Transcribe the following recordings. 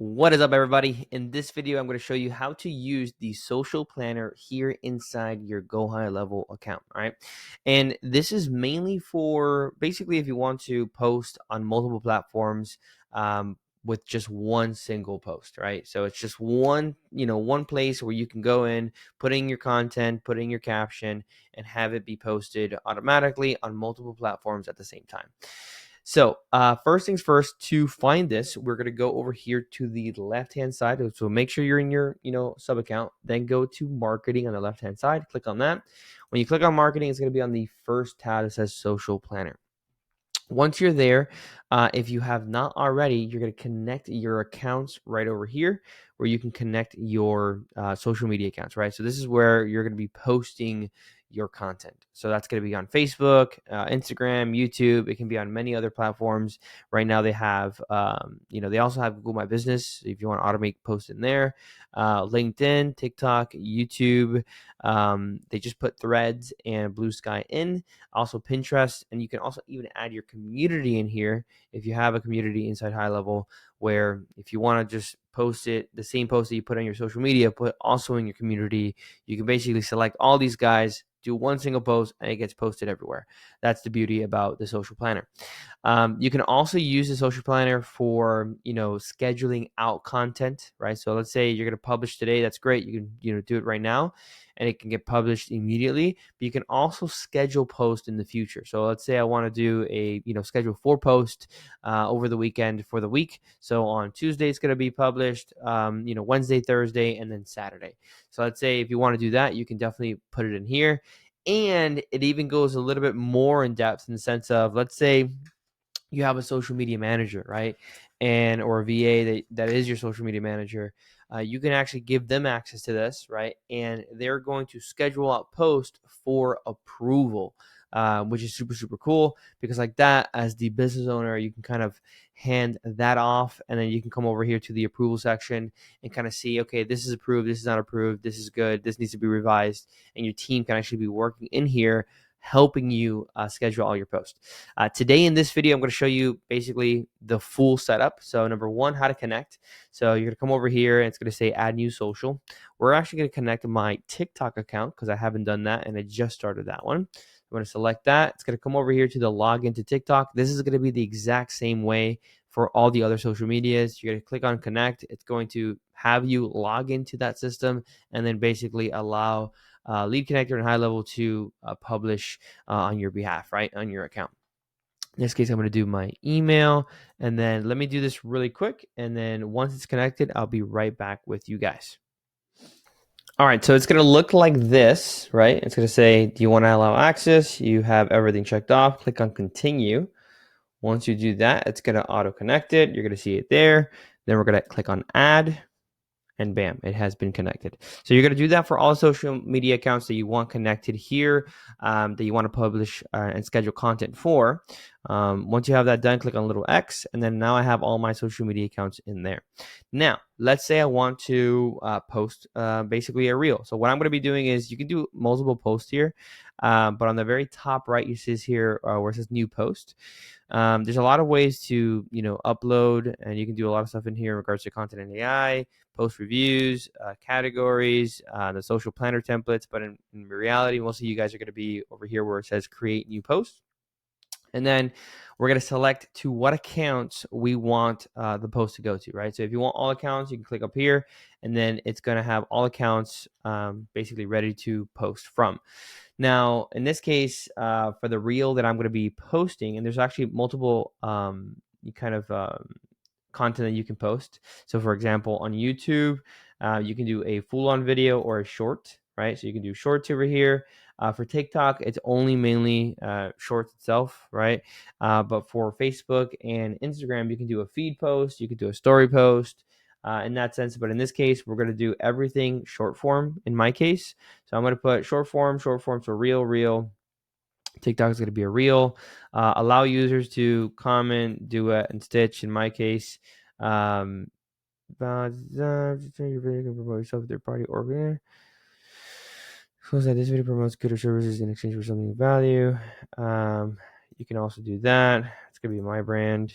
What is up, everybody? In this video, I'm going to show you how to use the social planner here inside your GoHighLevel account. All right. And this is mainly for basically if you want to post on multiple platforms with just one single post, right? So it's just one place where you can go in, put in your content, put in your caption, and have it be posted automatically on multiple platforms at the same time. So first things first, to find this, we're going to go over here to the left-hand side. So make sure you're in your, sub account, then go to marketing on the left-hand side, click on that. When you click on marketing, it's going to be on the first tab that says social planner. Once you're there, if you have not already, you're going to connect your accounts right over here where you can connect your social media accounts, right? So this is where you're going to be posting your content. So that's going to be on Facebook, Instagram, YouTube. It can be on many other platforms. Right now they have, they also have Google My Business if you want to automate posts in there, LinkedIn, TikTok, YouTube. They just put Threads and Blue Sky in, also Pinterest, and you can also even add your community in here if you have a community inside GoHighLevel, where if you want to just post it, the same post that you put on your social media, put also in your community. You can basically select all these guys, do one single post, and it gets posted everywhere. That's the beauty about the social planner. You can also use the social planner for, scheduling out content, right? So let's say you're going to publish today. That's great. You can, do it right now and it can get published immediately, but you can also schedule posts in the future. So let's say I want to do a, schedule 4 posts over the weekend for the week. So on Tuesday, it's going to be published, Wednesday, Thursday, and then Saturday. So let's say if you want to do that, you can definitely put it in here. And it even goes a little bit more in depth in the sense of, let's say you have a social media manager, right? Or a VA that is your social media manager. You can actually give them access to this, right? And they're going to schedule out posts for approval, which is super, super cool, because like that, as the business owner, you can kind of hand that off, and then you can come over here to the approval section and kind of see, okay, this is approved, this is not approved, this is good, this needs to be revised, and your team can actually be working in here helping you schedule all your posts. Today in this video, I'm going to show you basically the full setup. So number one, how to connect. So you're going to come over here and it's going to say add new social. We're actually going to connect my TikTok account because I haven't done that and I just started that one. I'm going to select that. It's going to come over here to the login to TikTok. This is going to be the exact same way for all the other social medias. You're going to click on connect. It's going to have you log into that system and then basically allow Lead Connector and GoHighLevel to publish on your behalf, right, on your account. In this case, I'm going to do my email, and then let me do this really quick, and then once it's connected, I'll be right back with you guys. All right, so it's going to look like this, right? It's going to say, do you want to allow access? You have everything checked off. Click on continue. Once you do that, it's going to auto-connect it. You're going to see it there. Then we're going to click on add. And bam, it has been connected. So you're going to do that for all social media accounts that you want connected here, that you want to publish and schedule content for. Once you have that done, click on little X, and then now I have all my social media accounts in there. Now, let's say I want to post basically a reel. So what I'm going to be doing is you can do multiple posts here, but on the very top right, you see here where it says new post. There's a lot of ways to, upload, and you can do a lot of stuff in here in regards to content and AI, post reviews, categories, the social planner templates. But in reality, most of you guys are going to be over here where it says create new post. And then we're going to select to what accounts we want the post to go to, right? So if you want all accounts, you can click up here, and then it's going to have all accounts basically ready to post from. Now, in this case, for the reel that I'm going to be posting, and there's actually multiple content that you can post. So for example, on YouTube, you can do a full-on video or a short, right? So you can do shorts over here. For TikTok, it's only mainly shorts itself, right? But for Facebook and Instagram, you can do a feed post, you can do a story post in that sense. But in this case, we're going to do everything short form in my case. So I'm going to put short form, so reel. TikTok is going to be a reel. Allow users to comment, duet, and stitch. In my case, promote yourself, third party organizer. Suppose that this video promotes good or services in exchange for something of value. You can also do that. It's going to be my brand.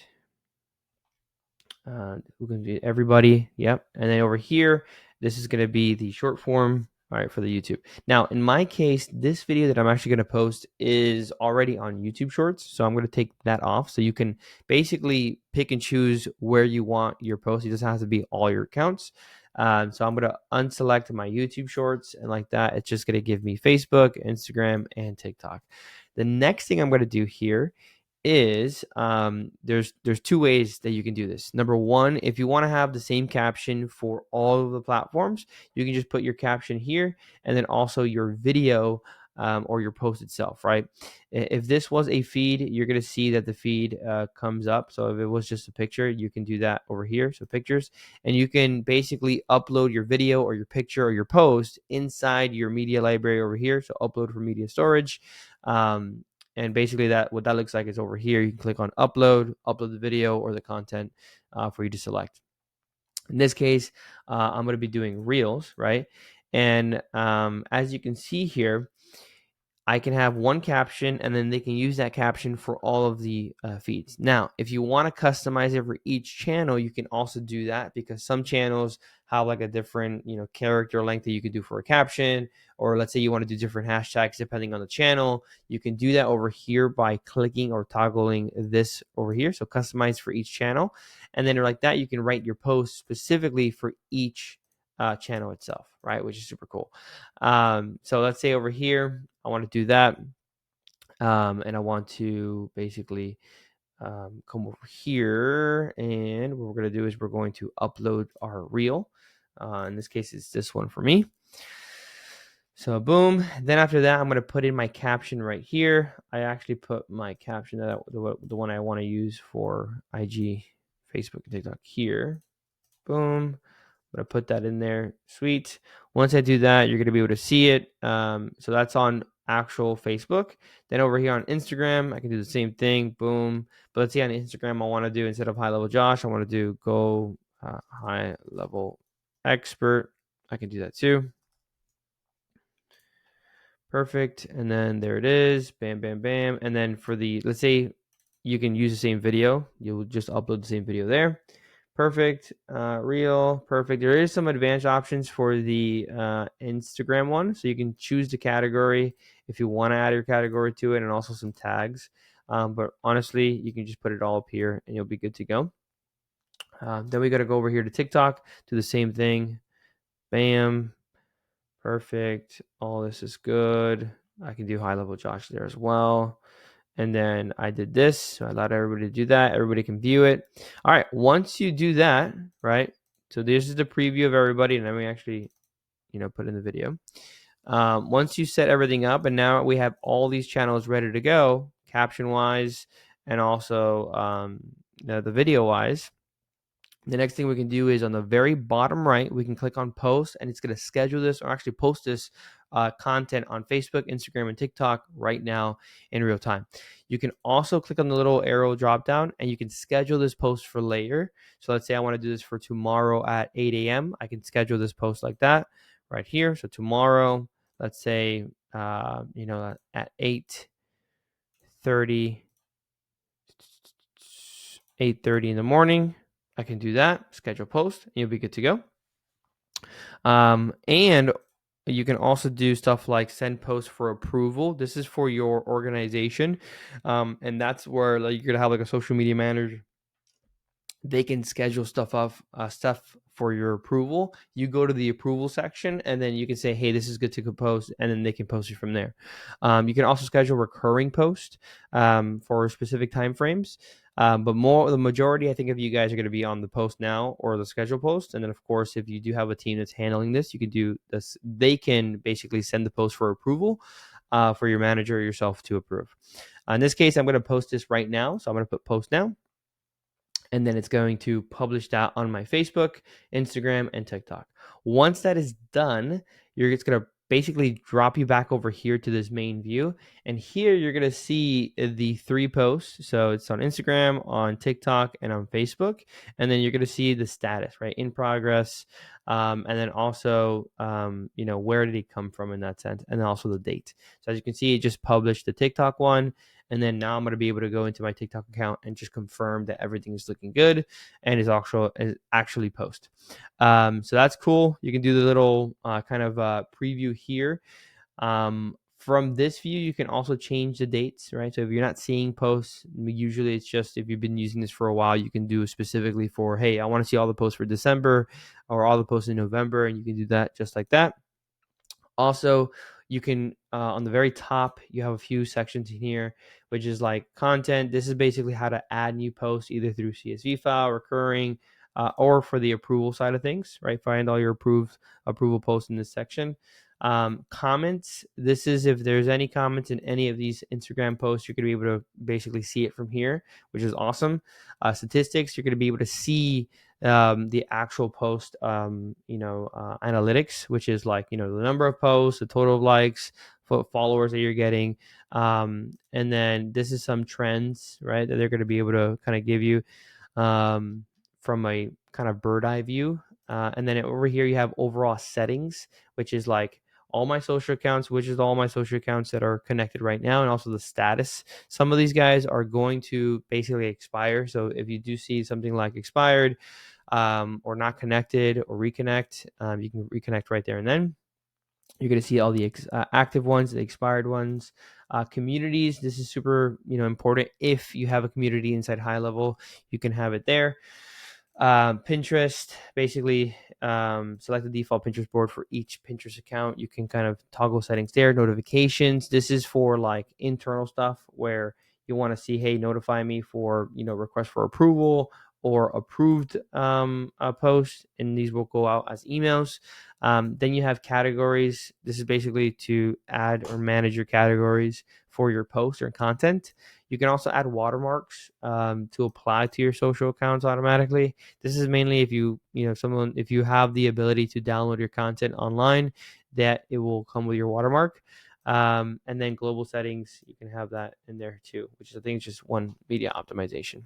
Who can be everybody? Yep. And then over here, this is going to be the short form. All right, for the YouTube. Now, in my case, this video that I'm actually going to post is already on YouTube Shorts. So I'm going to take that off. So you can basically pick and choose where you want your post. It doesn't have to be all your accounts. So I'm going to unselect my YouTube Shorts, and like that, it's just going to give me Facebook, Instagram, and TikTok. The next thing I'm going to do here is there's two ways that you can do this. Number one, if you want to have the same caption for all of the platforms, you can just put your caption here and then also your video or your post itself, right? If this was a feed, you're going to see that the feed comes up. So if it was just a picture, you can do that over here. So pictures, and you can basically upload your video or your picture or your post inside your media library over here. So upload for media storage. And basically what that looks like is over here. You can click on upload the video or the content for you to select. In this case, I'm going to be doing reels, right? And as you can see here, I can have one caption and then they can use that caption for all of the feeds. Now, if you want to customize it for each channel, you can also do that, because some channels have like a different, character length that you could do for a caption, or let's say you want to do different hashtags depending on the channel. You can do that over here by clicking or toggling this over here. So customize for each channel. And then like that, you can write your post specifically for each channel itself, right? Which is super cool. So let's say over here, I want to do that. And I want to basically come over here, and what we're going to do is we're going to upload our reel. In this case, it's this one for me. So boom. Then after that, I'm going to put in my caption right here. I actually put my caption, the one I want to use for IG, Facebook, and TikTok here. Boom. I'm going to put that in there. Sweet. Once I do that, you're going to be able to see it. So that's on actual Facebook. Then over here on Instagram, I can do the same thing. Boom. But let's see, on Instagram, I want to do, instead of High Level Josh, I want to do Go High Level Expert. I can do that too. Perfect. And then there it is. Bam, bam, bam. And then for let's say you can use the same video. You'll just upload the same video there. Perfect. Reel. Perfect. There is some advanced options for the Instagram one. So you can choose the category if you want to add your category to it, and also some tags. But honestly, you can just put it all up here and you'll be good to go. Then we got to go over here to TikTok, do the same thing. Bam. Perfect. All this is good. I can do High Level Josh there as well. And then I did this. So I allowed everybody to do that. Everybody can view it. All right. Once you do that, right? So this is the preview of everybody. And then we actually, put in the video. Once you set everything up, and now we have all these channels ready to go, caption wise, and also the video wise. The next thing we can do is on the very bottom right, we can click on post, and it's going to schedule this, or actually post this content on Facebook, Instagram, and TikTok right now in real time. You can also click on the little arrow drop down, and you can schedule this post for later. So let's say I want to do this for tomorrow at 8 a.m. I can schedule this post like that right here. So tomorrow, let's say, at 8:30 in the morning. I can do that, schedule post, and you'll be good to go. And you can also do stuff like send post for approval. This is for your organization. And that's where you're going to have like a social media manager. They can schedule stuff for your approval. You go to the approval section, and then you can say, hey, this is good to post, and then they can post it from there. You can also schedule recurring post for specific time frames. But the majority, I think, of you guys are going to be on the post now or the schedule post. And then, of course, if you do have a team that's handling this, you can do this. They can basically send the post for approval for your manager or yourself to approve. In this case, I'm going to post this right now. So I'm going to put post now. And then it's going to publish that on my Facebook, Instagram, and TikTok. Once that is done, it's going to basically drop you back over here to this main view. And here you're going to see the 3 posts. So it's on Instagram, on TikTok, and on Facebook. And then you're going to see the status, right? In progress. And then also, where did it come from in that sense? And then also the date. So as you can see, it just published the TikTok one. And then now I'm going to be able to go into my TikTok account and just confirm that everything is looking good and is actually post. So that's cool. You can do the little kind of preview here. From this view, you can also change the dates, right? So if you're not seeing posts, usually it's just if you've been using this for a while, you can do specifically for, hey, I want to see all the posts for December or all the posts in November, and you can do that just like that. Also, you can on the very top, you have a few sections in here, which is like content. This is basically how to add new posts either through CSV file, recurring, or for the approval side of things, right? Find all your approval posts in this section. Comments. This is if there's any comments in any of these Instagram posts, you're going to be able to basically see it from here, which is awesome. Statistics. You're going to be able to see the actual post, analytics, which is like, the number of posts, the total of likes, followers that you're getting. And then this is some trends, right, that they're going to be able to kind of give you from a kind of bird eye view. And then over here, you have overall settings, which is like all my social accounts, which is all my social accounts that are connected right now, and also the status. Some of these guys are going to basically expire. So if you do see something like expired, or not connected or reconnect, you can reconnect right there and then. You're going to see all the active ones, the expired ones. Communities, this is super important. If you have a community inside HighLevel, you can have it there. Pinterest, basically select the default Pinterest board for each Pinterest account. You can kind of toggle settings there. Notifications, this is for like internal stuff where you want to see, hey, notify me for request for approval or approved post, and these will go out as emails. Then you have categories. This is basically to add or manage your categories for your posts or content. You can also add watermarks to apply to your social accounts automatically. This is mainly if if you have the ability to download your content online, that it will come with your watermark. And then global settings, you can have that in there too, which I think is just one media optimization.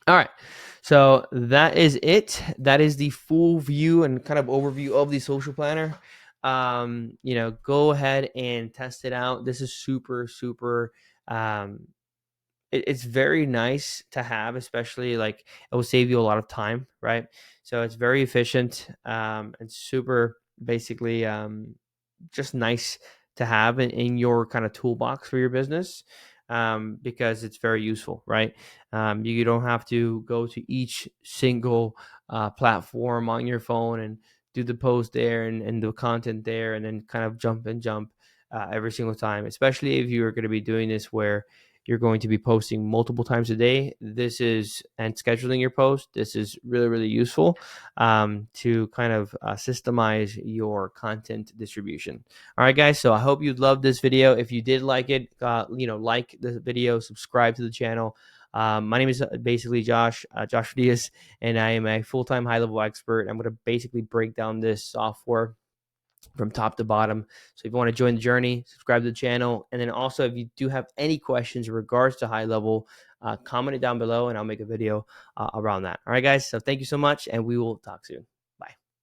All right, so that is it. That is the full view and kind of overview of the social planner. Go ahead and test it out. This is super. It's very nice to have, especially like it will save you a lot of time, right? So it's very efficient and super basically just nice to have in your kind of toolbox for your business, because it's very useful, right? You don't have to go to each single platform on your phone and do the post there and the content there and then kind of jump every single time, especially if you're going to be doing this where you're going to be posting multiple times a day. And scheduling your post. This is really useful to kind of systemize your content distribution. All right, guys. So I hope you loved this video. If you did like it, like the video, subscribe to the channel. My name is basically Josh Diaz, and I am a full-time HighLevel expert. I'm going to basically break down this software from top to bottom. So if you want to join the journey, subscribe to the channel. And then also, if you do have any questions in regards to HighLevel, comment it down below and I'll make a video around that. All right, guys. So thank you so much, and we will talk soon.